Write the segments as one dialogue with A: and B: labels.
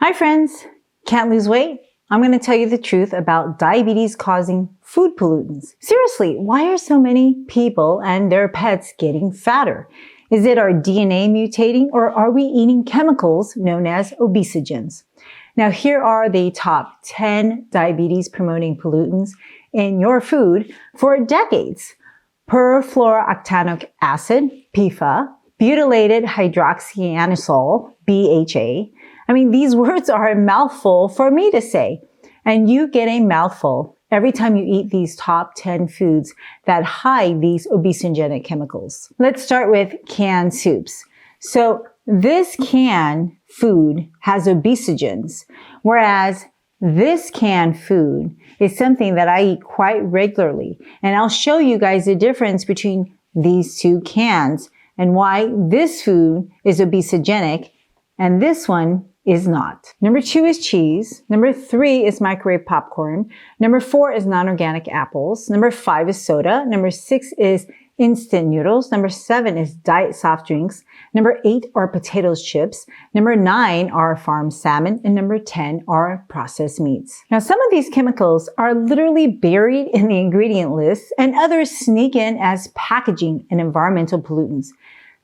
A: Hi friends! Can't lose weight? I'm going to tell you the truth about diabetes-causing food pollutants. Seriously, why are so many people and their pets getting fatter? Is it our DNA mutating, or are we eating chemicals known as obesogens? Now here are the top 10 diabetes-promoting pollutants in your food for decades. Perfluorooctanoic acid, PFA, butylated hydroxyanisole, BHA. I mean, these words are a mouthful for me to say, and you get a mouthful every time you eat these top 10 foods that hide these obesogenic chemicals. Let's start with canned soups. So this canned food has obesogens, whereas this canned food is something that I eat quite regularly. And I'll show you guys the difference between these two cans and why this food is obesogenic and this one is not. Number 2 is cheese. Number 3 is microwave popcorn. Number 4 is non-organic apples. Number 5 is soda. Number 6 is instant noodles. Number 7 is diet soft drinks. Number 8 are potato chips. Number 9 are farmed salmon. And number 10 are processed meats. Now, some of these chemicals are literally buried in the ingredient list, and others sneak in as packaging and environmental pollutants.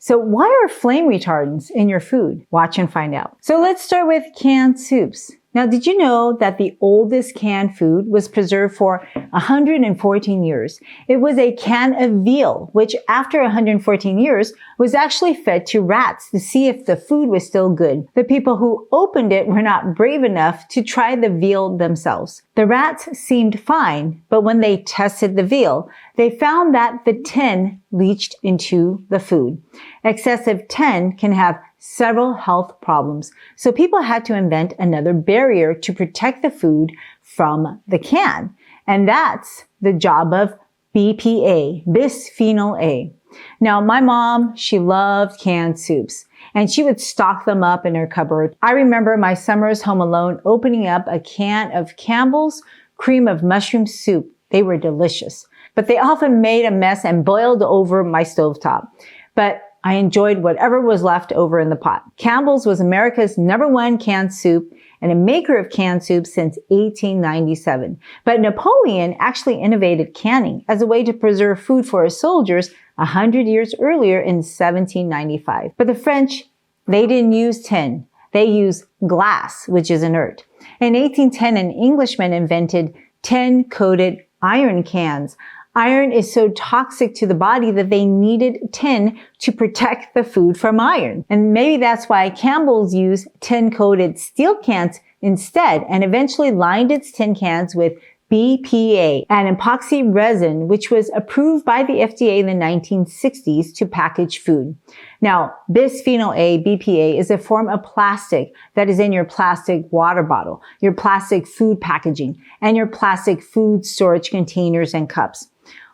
A: So why are flame retardants in your food? Watch and find out. So let's start with canned soups. Now, did you know that the oldest canned food was preserved for 114 years? It was a can of veal, which after 114 years was actually fed to rats to see if the food was still good. The people who opened it were not brave enough to try the veal themselves. The rats seemed fine, but when they tested the veal, they found that the tin leached into the food. Excessive tin can have several health problems, so people had to invent another barrier to protect the food from the can. And that's the job of BPA, bisphenol A. Now, my mom, she loved canned soups, and she would stock them up in her cupboard. I remember my summers home alone opening up a can of Campbell's cream of mushroom soup. They were delicious, but they often made a mess and boiled over my stovetop. But I enjoyed whatever was left over in the pot. Campbell's was America's #1 canned soup and a maker of canned soup since 1897. But Napoleon actually innovated canning as a way to preserve food for his soldiers 100 years earlier in 1795. But the French, they didn't use tin. They used glass, which is inert. In 1810, an Englishman invented tin-coated iron cans. Iron is so toxic to the body that they needed tin to protect the food from iron. And maybe that's why Campbell's used tin-coated steel cans instead, and eventually lined its tin cans with BPA, an epoxy resin, which was approved by the FDA in the 1960s to package food. Now, bisphenol A, BPA, is a form of plastic that is in your plastic water bottle, your plastic food packaging, and your plastic food storage containers and cups.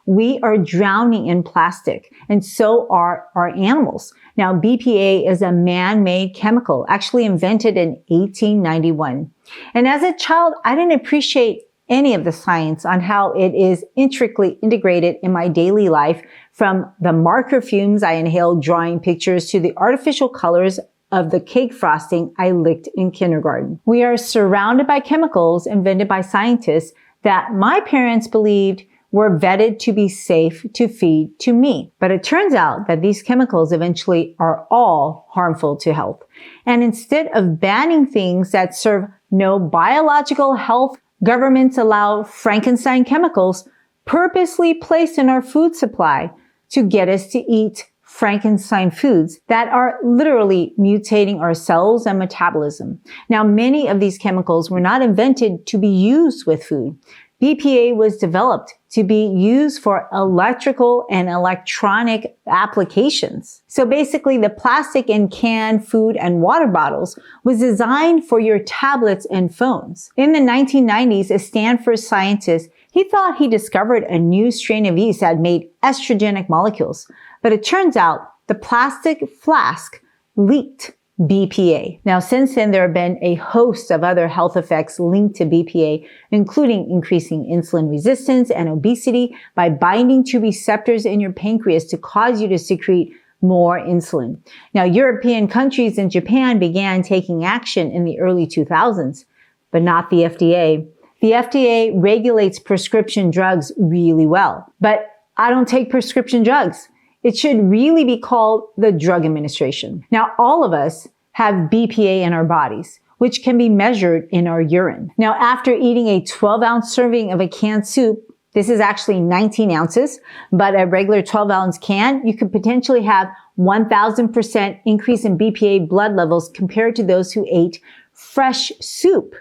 A: We are drowning in plastic, and so are our animals. Now, BPA is a man-made chemical, actually invented in 1891. And as a child, I didn't appreciate any of the science on how it is intricately integrated in my daily life, from the marker fumes I inhaled drawing pictures to the artificial colors of the cake frosting I licked in kindergarten. We are surrounded by chemicals invented by scientists that my parents believed were vetted to be safe to feed to me. But it turns out that these chemicals eventually are all harmful to health. And instead of banning things that serve no biological health, governments allow Frankenstein chemicals purposely placed in our food supply to get us to eat Frankenstein foods that are literally mutating our cells and metabolism. Now, many of these chemicals were not invented to be used with food. BPA was developed to be used for electrical and electronic applications. So basically, the plastic in canned food and water bottles was designed for your tablets and phones. In the 1990s, a Stanford scientist, he thought he discovered a new strain of yeast that made estrogenic molecules. But it turns out the plastic flask leaked BPA. Now, since then, there have been a host of other health effects linked to BPA, including increasing insulin resistance and obesity by binding to receptors in your pancreas to cause you to secrete more insulin. Now, European countries and Japan began taking action in the early 2000s, but not the FDA. The FDA regulates prescription drugs really well, but I don't take prescription drugs. It should really be called the Drug Administration. Now, all of us have BPA in our bodies, which can be measured in our urine. Now, after eating a 12-ounce serving of a canned soup, this is actually 19 ounces, but a regular 12-ounce can, you could potentially have 1,000% increase in BPA blood levels compared to those who ate fresh soup.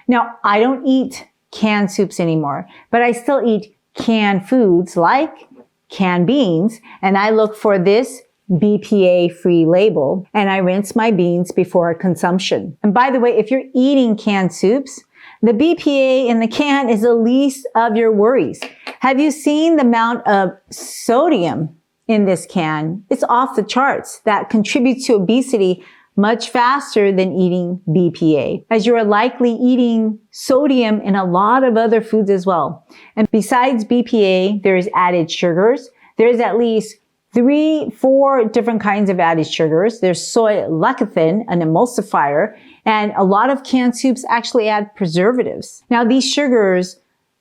A: Now, I don't eat canned soups anymore, but I still eat canned foods like canned beans, and I look for this BPA-free label, and I rinse my beans before consumption. And by the way, if you're eating canned soups, the BPA in the can is the least of your worries. Have you seen the amount of sodium in this can? It's off the charts. That contributes to obesity much faster than eating BPA, as you are likely eating sodium in a lot of other foods as well. And besides BPA, there's added sugars. There's at least 3-4 different kinds of added sugars. There's soy lecithin, an emulsifier, and a lot of canned soups actually add preservatives. Now, these sugars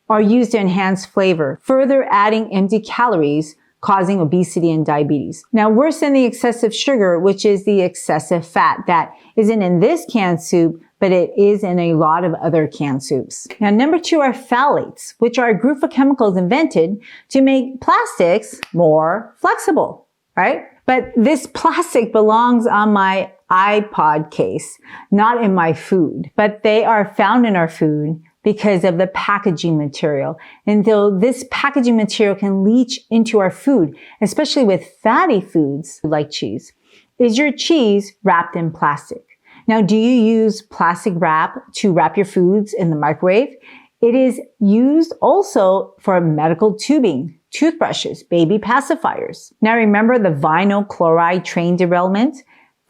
A: are used to enhance flavor, further adding empty calories, causing obesity and diabetes. Now, worse than the excessive sugar, which is the excessive fat that isn't in this canned soup, but it is in a lot of other canned soups. Now, number 2 are phthalates, which are a group of chemicals invented to make plastics more flexible, right? But this plastic belongs on my iPod case, not in my food. But they are found in our food because of the packaging material. And though this packaging material can leach into our food, especially with fatty foods like cheese. Is your cheese wrapped in plastic? Now, do you use plastic wrap to wrap your foods in the microwave? It is used also for medical tubing, toothbrushes, baby pacifiers. Now, remember the vinyl chloride train derailment?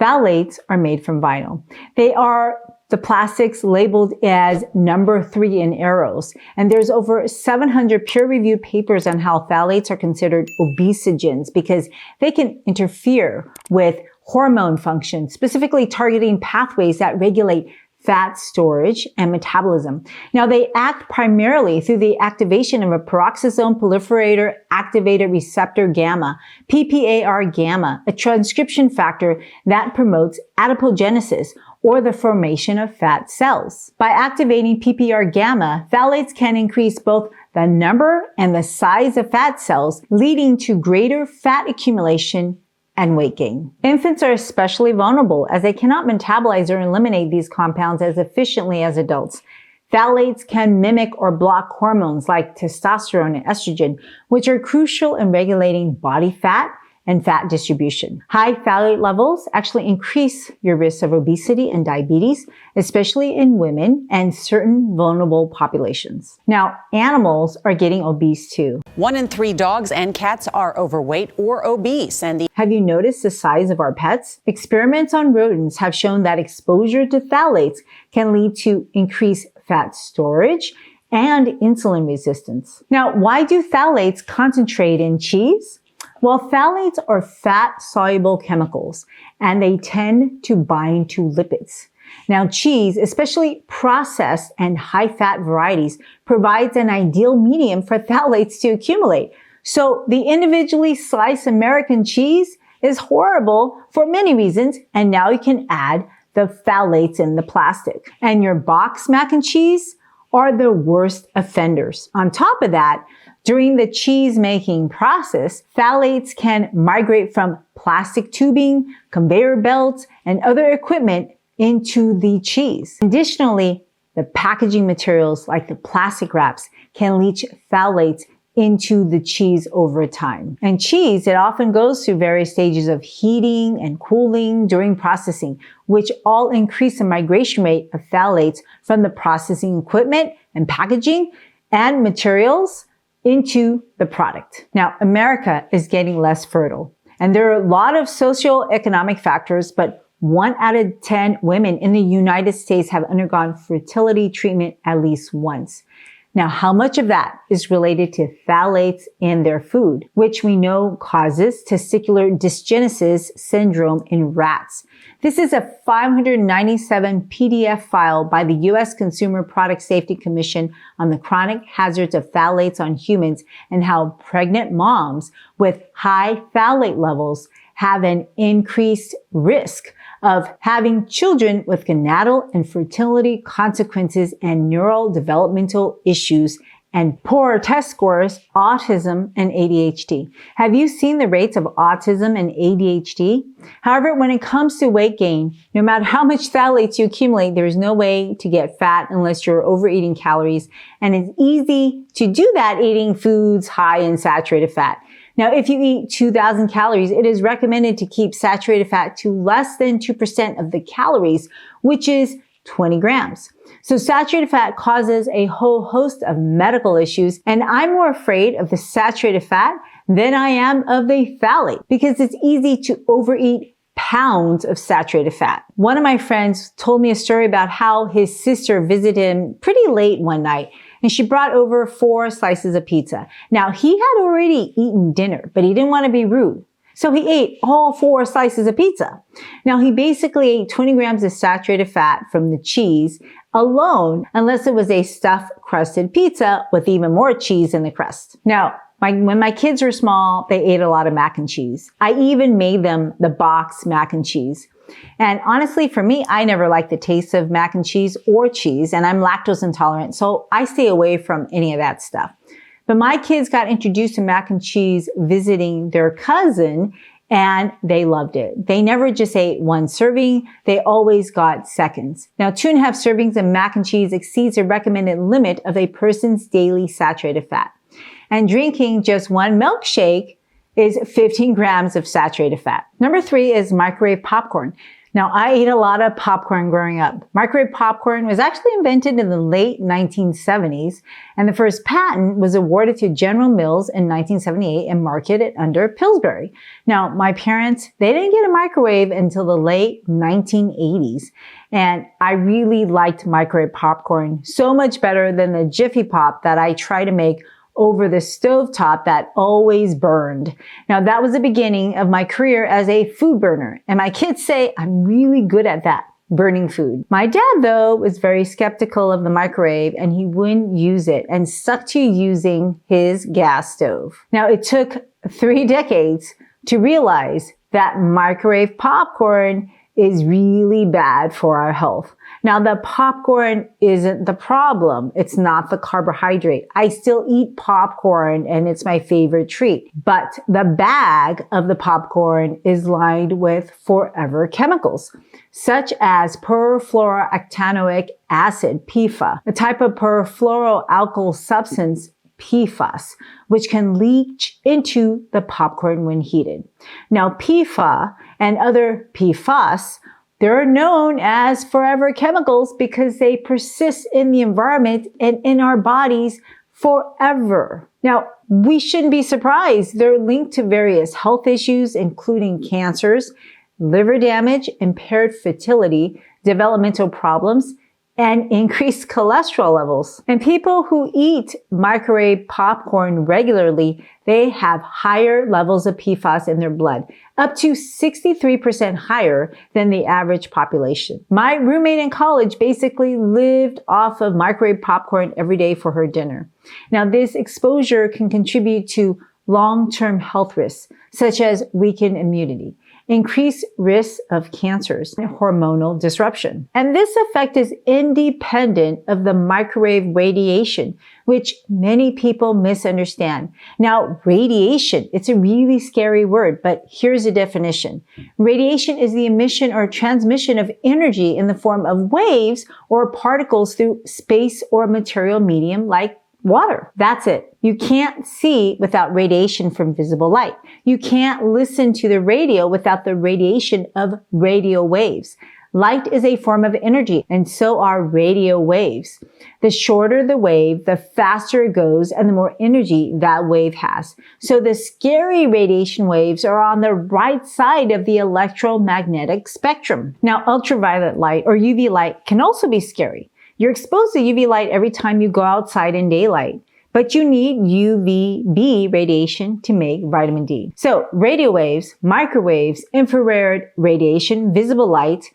A: Phthalates are made from vinyl. They are the plastics labeled as number 3 in arrows. And there's over 700 peer-reviewed papers on how phthalates are considered obesogens because they can interfere with hormone function, specifically targeting pathways that regulate fat storage and metabolism. Now, they act primarily through the activation of a peroxisome proliferator activated receptor gamma, PPAR gamma, a transcription factor that promotes adipogenesis, or the formation of fat cells. By activating PPAR gamma, phthalates can increase both the number and the size of fat cells, leading to greater fat accumulation and weight gain. Infants are especially vulnerable as they cannot metabolize or eliminate these compounds as efficiently as adults. Phthalates can mimic or block hormones like testosterone and estrogen, which are crucial in regulating body fat and fat distribution. High phthalate levels actually increase your risk of obesity and diabetes, especially in women and certain vulnerable populations. Now, animals are getting obese too.
B: 1 in 3 dogs and cats are overweight or obese.
A: Have you noticed the size of our pets? Experiments on rodents have shown that exposure to phthalates can lead to increased fat storage and insulin resistance. Now, why do phthalates concentrate in cheese? Well, phthalates are fat-soluble chemicals, and they tend to bind to lipids. Now, cheese, especially processed and high-fat varieties, provides an ideal medium for phthalates to accumulate. So the individually sliced American cheese is horrible for many reasons, and now you can add the phthalates in the plastic. And your box mac and cheese are the worst offenders. On top of that, during the cheese making process, phthalates can migrate from plastic tubing, conveyor belts, and other equipment into the cheese. Additionally, the packaging materials like the plastic wraps can leach phthalates into the cheese over time. And cheese, it often goes through various stages of heating and cooling during processing, which all increase the migration rate of phthalates from the processing equipment and packaging and materials into the product. Now, America is getting less fertile, and there are a lot of socioeconomic factors, but 1 out of 10 women in the United States have undergone fertility treatment at least once. Now, how much of that is related to phthalates in their food, which we know causes testicular dysgenesis syndrome in rats? This is a 597 PDF file by the U.S. Consumer Product Safety Commission on the chronic hazards of phthalates on humans and how pregnant moms with high phthalate levels have an increased risk of having children with gonadal and fertility consequences and neural developmental issues and poor test scores, autism, and ADHD. Have you seen the rates of autism and ADHD? However, when it comes to weight gain, no matter how much phthalates you accumulate, there is no way to get fat unless you're overeating calories. And it's easy to do that eating foods high in saturated fat. Now, if you eat 2,000 calories, it is recommended to keep saturated fat to less than 2% of the calories, which is 20 grams. So saturated fat causes a whole host of medical issues, and I'm more afraid of the saturated fat than I am of the phthalate because it's easy to overeat pounds of saturated fat. One of my friends told me a story about how his sister visited him pretty late one night, and she brought over 4 slices of pizza. Now, he had already eaten dinner, but he didn't want to be rude. So he ate all 4 slices of pizza. Now, he basically ate 20 grams of saturated fat from the cheese alone, unless it was a stuffed crusted pizza with even more cheese in the crust. Now, when my kids were small, they ate a lot of mac and cheese. I even made them the box mac and cheese. And honestly, for me, I never liked the taste of mac and cheese or cheese, and I'm lactose intolerant, so I stay away from any of that stuff. But my kids got introduced to mac and cheese visiting their cousin, and they loved it. They never just ate 1 serving. They always got seconds. Now, 2.5 servings of mac and cheese exceeds the recommended limit of a person's daily saturated fat. And drinking just 1 milkshake is 15 grams of saturated fat. Number 3 is microwave popcorn. Now, I ate a lot of popcorn growing up. Microwave popcorn was actually invented in the late 1970s, and the first patent was awarded to General Mills in 1978 and marketed under Pillsbury. Now, my parents, they didn't get a microwave until the late 1980s, and I really liked microwave popcorn so much better than the Jiffy Pop that I try to make over the stovetop that always burned. Now, that was the beginning of my career as a food burner, and my kids say I'm really good at that, burning food. My dad, though, was very skeptical of the microwave, and he wouldn't use it and stuck to using his gas stove. Now, it took 3 decades to realize that microwave popcorn is really bad for our health. Now, the popcorn isn't the problem. It's not the carbohydrate. I still eat popcorn and it's my favorite treat. But the bag of the popcorn is lined with forever chemicals, such as perfluorooctanoic acid, PFA, a type of perfluoroalkyl substance, PFAS, which can leach into the popcorn when heated. Now, PFA and other PFAS, they're known as forever chemicals because they persist in the environment and in our bodies forever. Now, we shouldn't be surprised. They're linked to various health issues, including cancers, liver damage, impaired fertility, developmental problems, and increased cholesterol levels. And people who eat microwave popcorn regularly, they have higher levels of PFAS in their blood, up to 63% higher than the average population. My roommate in college basically lived off of microwave popcorn every day for her dinner. Now, this exposure can contribute to long-term health risks, such as weakened immunity, increased risk of cancers, and hormonal disruption. And this effect is independent of the microwave radiation, which many people misunderstand. Now, radiation, it's a really scary word, but here's a definition. Radiation is the emission or transmission of energy in the form of waves or particles through space or material medium like water. That's it. You can't see without radiation from visible light. You can't listen to the radio without the radiation of radio waves. Light is a form of energy, and so are radio waves. The shorter the wave, the faster it goes, and the more energy that wave has. So the scary radiation waves are on the right side of the electromagnetic spectrum. Now, ultraviolet light or UV light can also be scary. You're exposed to UV light every time you go outside in daylight, but you need UVB radiation to make vitamin D. So radio waves, microwaves, infrared radiation, visible light,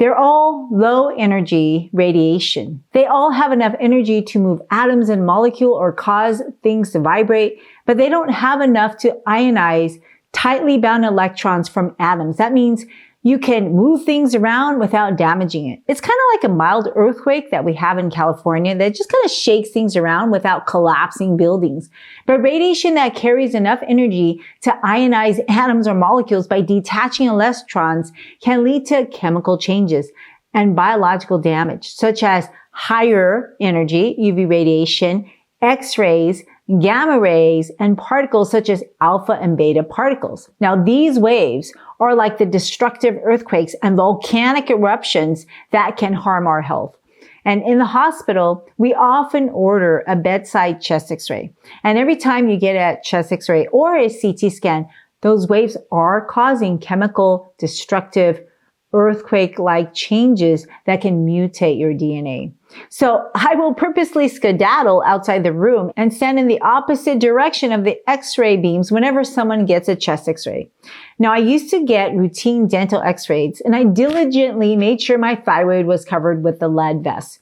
A: they're all low energy radiation. They all have enough energy to move atoms and molecules or cause things to vibrate, but they don't have enough to ionize tightly bound electrons from atoms. That means you can move things around without damaging it. It's kind of like a mild earthquake that we have in California that just kind of shakes things around without collapsing buildings. But radiation that carries enough energy to ionize atoms or molecules by detaching electrons can lead to chemical changes and biological damage, such as higher energy UV radiation, X-rays, gamma rays, and particles such as alpha and beta particles. Now, these waves are like the destructive earthquakes and volcanic eruptions that can harm our health. And in the hospital, we often order a bedside chest x-ray. And every time you get a chest x-ray or a CT scan, those waves are causing chemical destructive earthquake-like changes that can mutate your DNA. So I will purposely skedaddle outside the room and stand in the opposite direction of the x-ray beams whenever someone gets a chest x-ray. Now, I used to get routine dental x-rays, and I diligently made sure my thyroid was covered with the lead vest.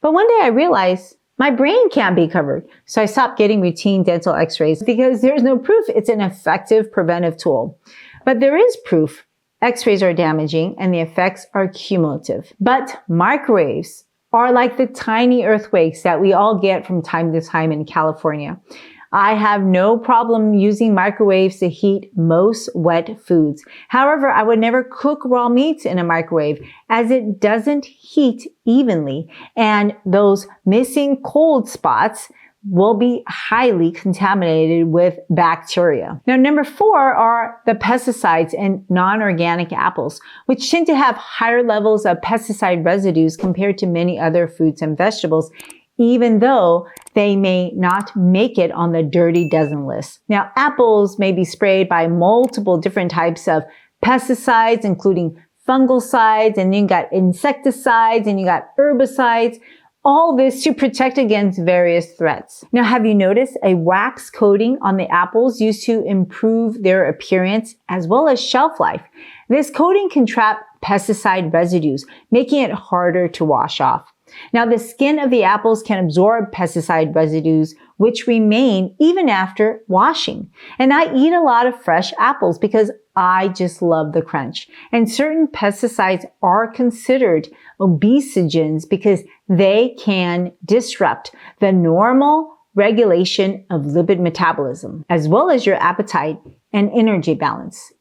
A: But one day I realized my brain can't be covered. So I stopped getting routine dental x-rays because there's no proof it's an effective preventive tool. But there is proof. X-rays are damaging and the effects are cumulative. But microwaves are like the tiny earthquakes that we all get from time to time in California. I have no problem using microwaves to heat most wet foods. However, I would never cook raw meats in a microwave as it doesn't heat evenly, and those missing cold spots will be highly contaminated with bacteria. Now, number 4 are the pesticides in non-organic apples, which tend to have higher levels of pesticide residues compared to many other fruits and vegetables, even though they may not make it on the dirty dozen list. Now, apples may be sprayed by multiple different types of pesticides, including fungicides, and then you got insecticides, and you got herbicides, all this to protect against various threats. Now, have you noticed a wax coating on the apples used to improve their appearance as well as shelf life? This coating can trap pesticide residues, making it harder to wash off. Now, the skin of the apples can absorb pesticide residues, which remain even after washing. And I eat a lot of fresh apples because I just love the crunch. And certain pesticides are considered obesogens because they can disrupt the normal regulation of lipid metabolism, as well as your appetite and energy balance.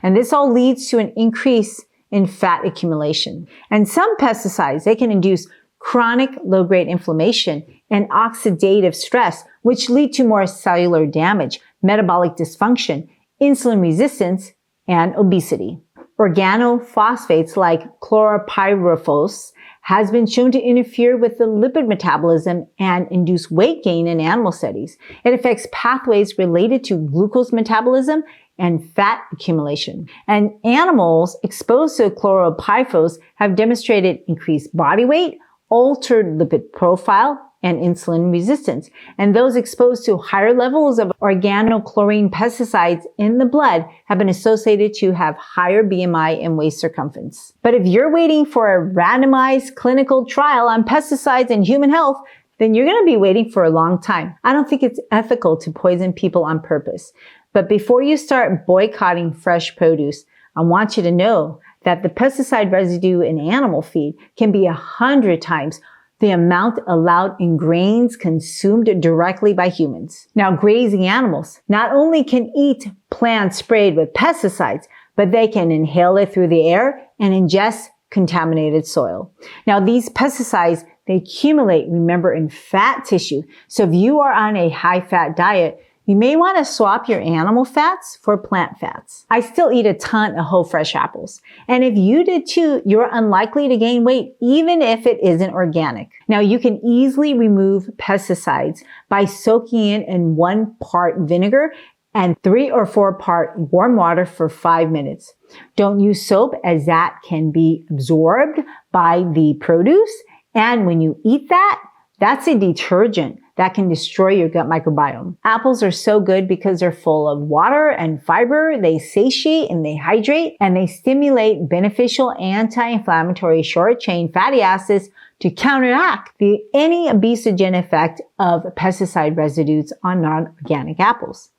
A: And this all leads to an increase in fat accumulation. And some pesticides, they can induce chronic low-grade inflammation and oxidative stress, which lead to more cellular damage, metabolic dysfunction, insulin resistance, and obesity. Organophosphates like chlorpyrifos has been shown to interfere with the lipid metabolism and induce weight gain in animal studies. It affects pathways related to glucose metabolism and fat accumulation. And animals exposed to chlorpyrifos have demonstrated increased body weight, altered lipid profile, and insulin resistance. And those exposed to higher levels of organochlorine pesticides in the blood have been associated to have higher BMI and waist circumference. But if you're waiting for a randomized clinical trial on pesticides and human health, then you're going to be waiting for a long time. I don't think it's ethical to poison people on purpose. But before you start boycotting fresh produce, I want you to know that the pesticide residue in animal feed can be 100 times the amount allowed in grains consumed directly by humans. Now, grazing animals not only can eat plants sprayed with pesticides, but they can inhale it through the air and ingest contaminated soil. Now, these pesticides, they accumulate, remember, in fat tissue. So if you are on a high-fat diet, you may want to swap your animal fats for plant fats. I still eat a ton of whole fresh apples. And if you did too, you're unlikely to gain weight, even if it isn't organic. Now, you can easily remove pesticides by soaking it in 1 part vinegar and 3 or 4 part warm water for 5 minutes. Don't use soap as that can be absorbed by the produce And when you eat that, that's a detergent that can destroy your gut microbiome. Apples are so good because they're full of water and fiber. They satiate and they hydrate, and they stimulate beneficial anti-inflammatory short-chain fatty acids to counteract any obesogen effect of pesticide residues on non-organic apples.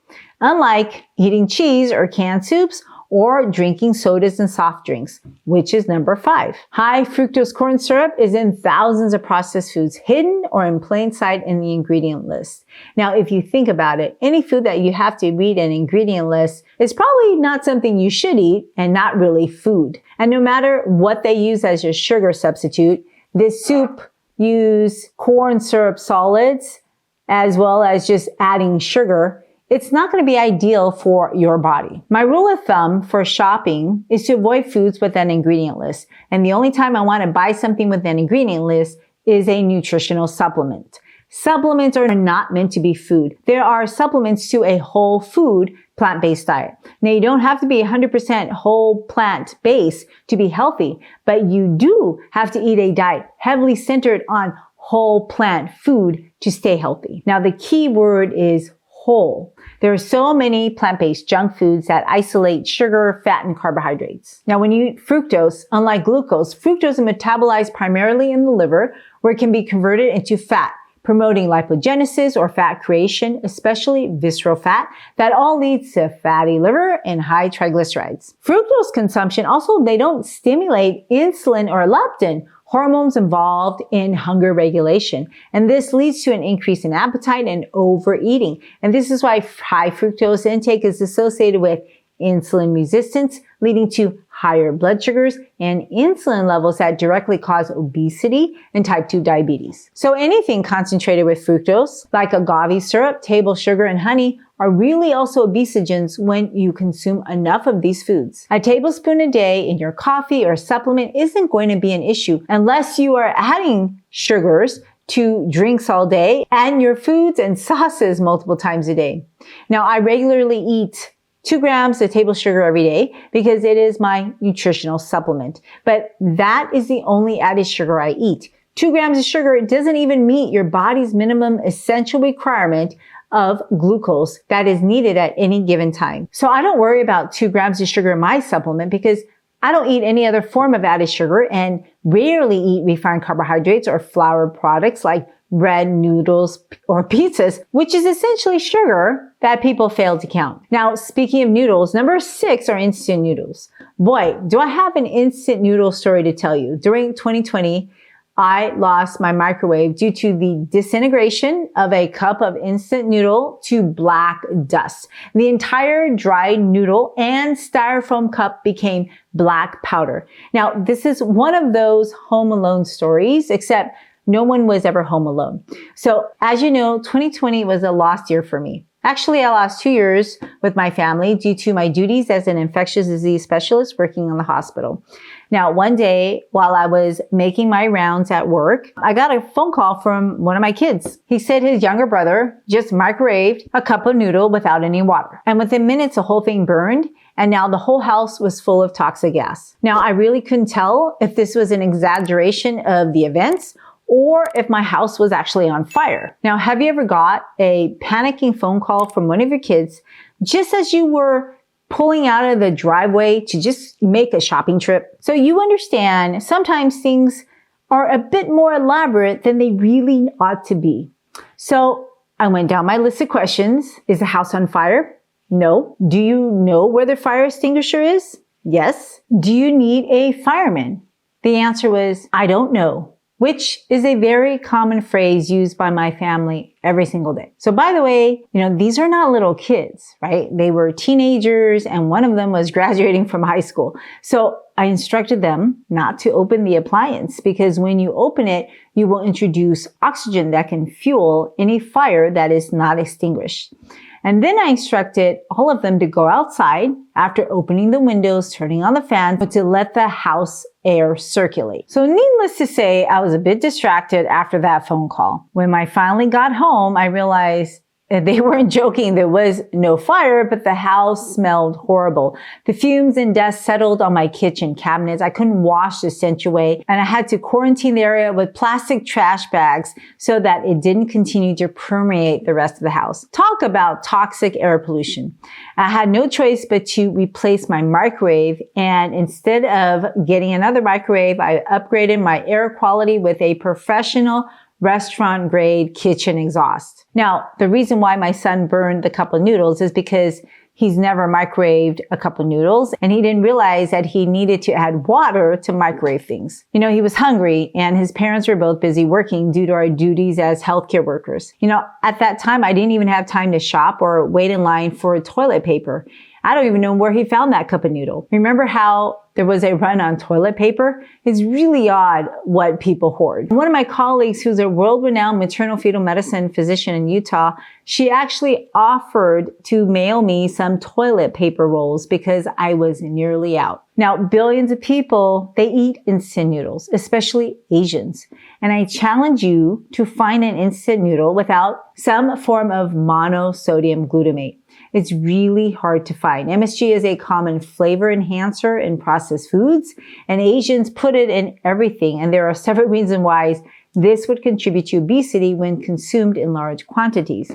A: Unlike eating cheese or canned soups or drinking sodas and soft drinks, which is number 5. High fructose corn syrup is in thousands of processed foods, hidden or in plain sight in the ingredient list. Now, if you think about it, any food that you have to read an ingredient list is probably not something you should eat and not really food. And no matter what they use as your sugar substitute, this soup use corn syrup solids as well as just adding sugar. It's not going to be ideal for your body. My rule of thumb for shopping is to avoid foods with an ingredient list. And the only time I want to buy something with an ingredient list is a nutritional supplement. Supplements are not meant to be food. There are supplements to a whole food plant-based diet. Now, you don't have to be 100% whole plant-based to be healthy, but you do have to eat a diet heavily centered on whole plant food to stay healthy. Now, the key word is whole. There are so many plant-based junk foods that isolate sugar, fat, and carbohydrates. Now, when you eat fructose, unlike glucose, fructose is metabolized primarily in the liver, where it can be converted into fat, promoting lipogenesis or fat creation, especially visceral fat, that all leads to fatty liver and high triglycerides. Fructose consumption also, they don't stimulate insulin or leptin, hormones involved in hunger regulation. And this leads to an increase in appetite and overeating. And this is why high fructose intake is associated with insulin resistance, leading to higher blood sugars and insulin levels that directly cause obesity and type 2 diabetes. So anything concentrated with fructose, like agave syrup, table sugar, and honey, are really also obesogens when you consume enough of these foods. A tablespoon a day in your coffee or supplement isn't going to be an issue unless you are adding sugars to drinks all day and your foods and sauces multiple times a day. Now, I regularly eat 2 grams of table sugar every day because it is my nutritional supplement. But that is the only added sugar I eat. 2 grams of sugar doesn't even meet your body's minimum essential requirement of glucose that is needed at any given time. So I don't worry about 2 grams of sugar in my supplement because I don't eat any other form of added sugar and rarely eat refined carbohydrates or flour products like bread, noodles, or pizzas, which is essentially sugar that people fail to count. Now, speaking of noodles, number 6 are instant noodles. Boy, do I have an instant noodle story to tell you. During 2020, I lost my microwave due to the disintegration of a cup of instant noodle to black dust. The entire dried noodle and styrofoam cup became black powder. Now, this is one of those Home Alone stories, except no one was ever home alone. So as you know, 2020 was a lost year for me. Actually, I lost 2 years with my family due to my duties as an infectious disease specialist working in the hospital. Now, one day while I was making my rounds at work, I got a phone call from one of my kids. He said his younger brother just microwaved a cup of noodle without any water. And within minutes, the whole thing burned. And now the whole house was full of toxic gas. Now, I really couldn't tell if this was an exaggeration of the events or if my house was actually on fire. Now, have you ever got a panicking phone call from one of your kids just as you were pulling out of the driveway to just make a shopping trip? So you understand sometimes things are a bit more elaborate than they really ought to be. So I went down my list of questions. Is the house on fire? No. Do you know where the fire extinguisher is? Yes. Do you need a fireman? The answer was, I don't know, which is a very common phrase used by my family every single day. So by the way, these are not little kids, right? They were teenagers and one of them was graduating from high school. So I instructed them not to open the appliance because when you open it, you will introduce oxygen that can fuel any fire that is not extinguished. And then I instructed all of them to go outside after opening the windows, turning on the fan, but to let the house air circulate. So needless to say, I was a bit distracted after that phone call. When I finally got home, I realized They weren't joking. There was no fire, but the house smelled horrible. The fumes and dust settled on my kitchen cabinets. I couldn't wash the stench away, and I had to quarantine the area with plastic trash bags so that it didn't continue to permeate the rest of the house. Talk about toxic air pollution. I had no choice but to replace my microwave, and instead of getting another microwave, I upgraded my air quality with a professional restaurant grade kitchen exhaust. Now, the reason why my son burned the cup of noodles is because he's never microwaved a cup of noodles, and he didn't realize that he needed to add water to microwave things. You know, he was hungry, and his parents were both busy working due to our duties as healthcare workers. You know, at that time, I didn't even have time to shop or wait in line for toilet paper. I don't even know where he found that cup of noodle. Remember how there was a run on toilet paper? It's really odd what people hoard. One of my colleagues, who's a world-renowned maternal fetal medicine physician in Utah, she actually offered to mail me some toilet paper rolls because I was nearly out. Now, billions of people, they eat instant noodles, especially Asians. And I challenge you to find an instant noodle without some form of monosodium glutamate. It's really hard to find. MSG is a common flavor enhancer in processed foods, and Asians put it in everything. And there are several reasons why this would contribute to obesity when consumed in large quantities.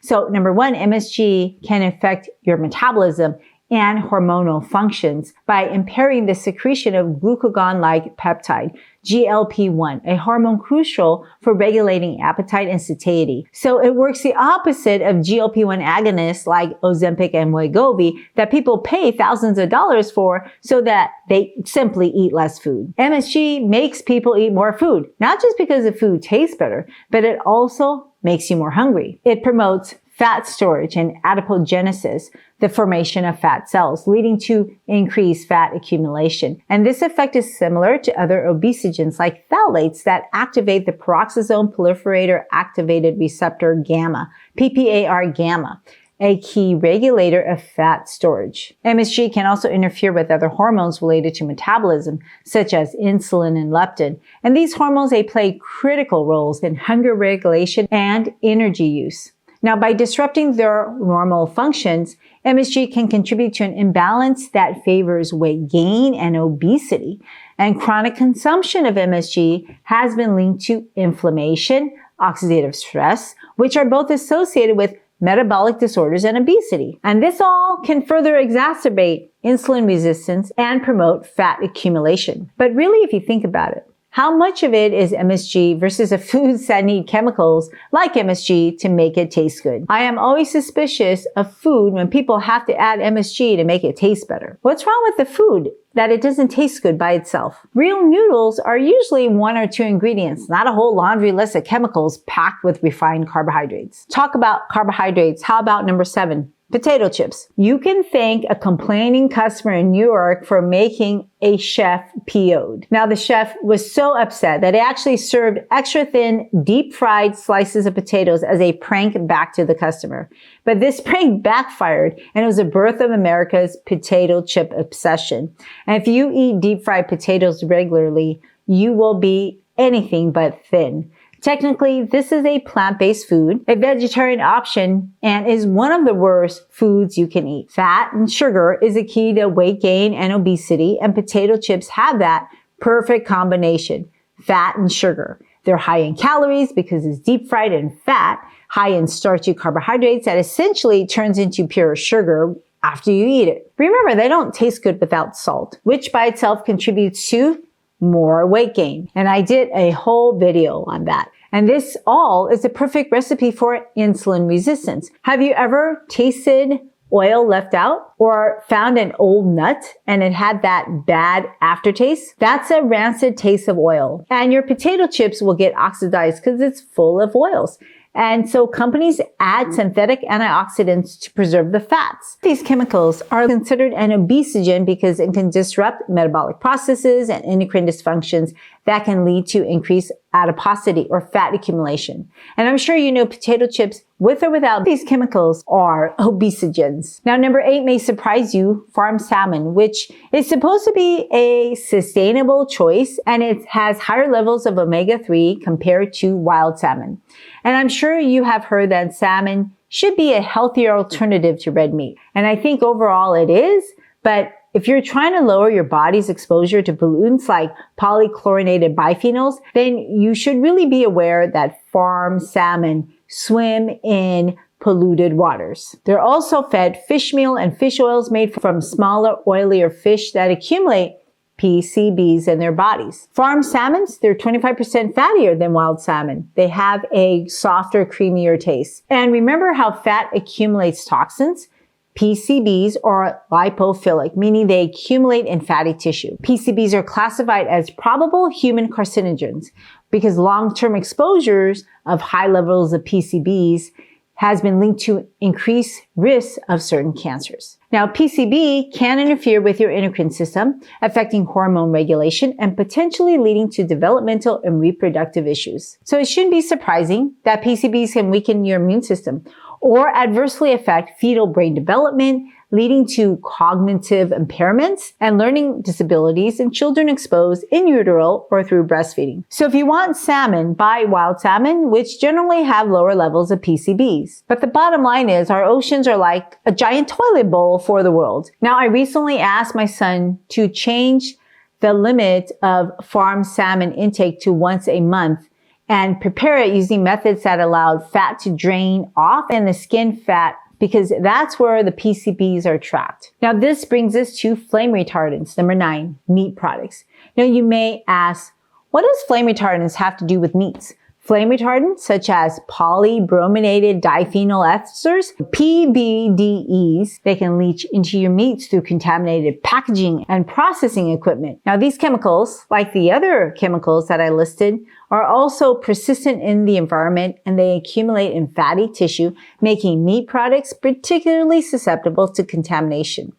A: So number one, MSG can affect your metabolism and hormonal functions by impairing the secretion of glucagon-like peptide, GLP-1, a hormone crucial for regulating appetite and satiety. So it works the opposite of GLP-1 agonists like Ozempic and Wegovy that people pay thousands of dollars for so that they simply eat less food. MSG makes people eat more food, not just because the food tastes better, but it also makes you more hungry. It promotes fat storage and adipogenesis, the formation of fat cells, leading to increased fat accumulation. And this effect is similar to other obesogens like phthalates that activate the peroxisome proliferator activated receptor gamma, PPAR gamma, a key regulator of fat storage. MSG can also interfere with other hormones related to metabolism, such as insulin and leptin. And these hormones, they play critical roles in hunger regulation and energy use. Now, by disrupting their normal functions, MSG can contribute to an imbalance that favors weight gain and obesity. And chronic consumption of MSG has been linked to inflammation, oxidative stress, which are both associated with metabolic disorders and obesity. And this all can further exacerbate insulin resistance and promote fat accumulation. But really, if you think about it, how much of it is MSG versus the foods that need chemicals like MSG to make it taste good? I am always suspicious of food when people have to add MSG to make it taste better. What's wrong with the food that it doesn't taste good by itself? Real noodles are usually 1 or 2 ingredients, not a whole laundry list of chemicals packed with refined carbohydrates. Talk about carbohydrates. How about number 7? Potato chips. You can thank a complaining customer in New York for making a chef PO'd. Now, the chef was so upset that he actually served extra thin, deep fried slices of potatoes as a prank back to the customer. But this prank backfired, and it was the birth of America's potato chip obsession. And if you eat deep fried potatoes regularly, you will be anything but thin. Technically, this is a plant-based food, a vegetarian option, and is one of the worst foods you can eat. Fat and sugar is a key to weight gain and obesity, and potato chips have that perfect combination, fat and sugar. They're high in calories because it's deep fried and fat, high in starchy carbohydrates that essentially turns into pure sugar after you eat it. Remember, they don't taste good without salt, which by itself contributes to more weight gain. And I did a whole video on that. And this all is a perfect recipe for insulin resistance. Have you ever tasted oil left out or found an old nut and it had that bad aftertaste? That's a rancid taste of oil. And your potato chips will get oxidized because it's full of oils. And so companies add synthetic antioxidants to preserve the fats. These chemicals are considered an obesogen because it can disrupt metabolic processes and endocrine dysfunctions that can lead to increased adiposity or fat accumulation. And I'm sure you know potato chips, with or without these chemicals, are obesogens. Now, number 8 may surprise you, farm salmon, which is supposed to be a sustainable choice, and it has higher levels of omega-3 compared to wild salmon. And I'm sure you have heard that salmon should be a healthier alternative to red meat. And I think overall it is, but if you're trying to lower your body's exposure to pollutants like polychlorinated biphenyls, then you should really be aware that farm salmon swim in polluted waters. They're also fed fish meal and fish oils made from smaller, oilier fish that accumulate PCBs in their bodies. Farm salmons, they're 25% fattier than wild salmon. They have a softer, creamier taste. And remember how fat accumulates toxins? PCBs are lipophilic, meaning they accumulate in fatty tissue. PCBs are classified as probable human carcinogens because long-term exposures of high levels of PCBs has been linked to increased risks of certain cancers. Now, PCB can interfere with your endocrine system, affecting hormone regulation and potentially leading to developmental and reproductive issues. So it shouldn't be surprising that PCBs can weaken your immune system or adversely affect fetal brain development, leading to cognitive impairments and learning disabilities in children exposed in utero or through breastfeeding. So if you want salmon, buy wild salmon, which generally have lower levels of PCBs. But the bottom line is our oceans are like a giant toilet bowl for the world. Now, I recently asked my son to change the limit of farm salmon intake to once a month and prepare it using methods that allowed fat to drain off and the skin fat, because that's where the PCBs are trapped. Now, this brings us to flame retardants. Number 9, meat products. Now, you may ask, what does flame retardants have to do with meats? Flame retardants, such as polybrominated diphenyl esters, PBDEs, they can leach into your meats through contaminated packaging and processing equipment. Now, these chemicals, like the other chemicals that I listed, are also persistent in the environment and they accumulate in fatty tissue, making meat products particularly susceptible to contamination.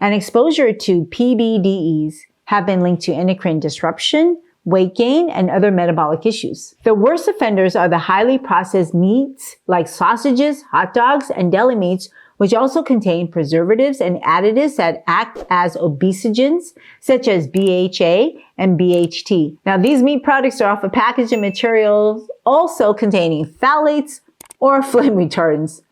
A: And exposure to PBDEs have been linked to endocrine disruption, weight gain, and other metabolic issues. The worst offenders are the highly processed meats like sausages, hot dogs, and deli meats, which also contain preservatives and additives that act as obesogens, such as BHA and BHT. Now, these meat products are often packaged in materials also containing phthalates or flame retardants.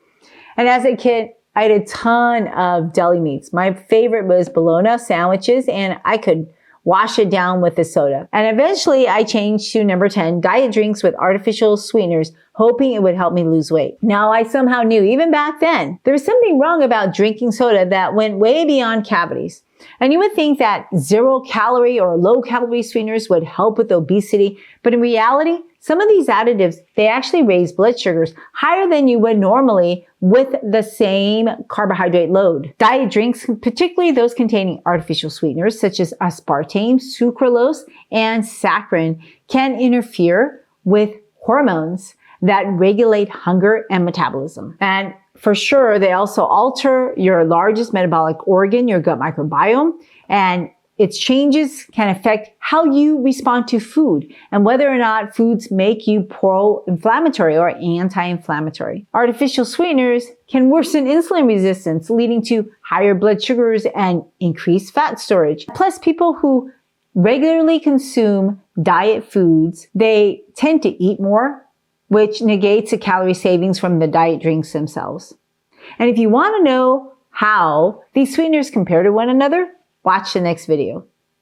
A: And as a kid, I had a ton of deli meats. My favorite was bologna sandwiches, and I could wash it down with a soda. And eventually I changed to number 10, diet drinks with artificial sweeteners, hoping it would help me lose weight. Now, I somehow knew, even back then, there was something wrong about drinking soda that went way beyond cavities. And you would think that 0-calorie or low-calorie sweeteners would help with obesity, but in reality, some of these additives, they actually raise blood sugars higher than you would normally with the same carbohydrate load. Diet drinks, particularly those containing artificial sweeteners such as aspartame, sucralose, and saccharin, can interfere with hormones that regulate hunger and metabolism. And for sure, they also alter your largest metabolic organ, your gut microbiome, and its changes can affect how you respond to food and whether or not foods make you pro-inflammatory or anti-inflammatory. Artificial sweeteners can worsen insulin resistance, leading to higher blood sugars and increased fat storage. Plus, people who regularly consume diet foods, they tend to eat more, which negates the calorie savings from the diet drinks themselves. And if you want to know how these sweeteners compare to one another, watch the next video.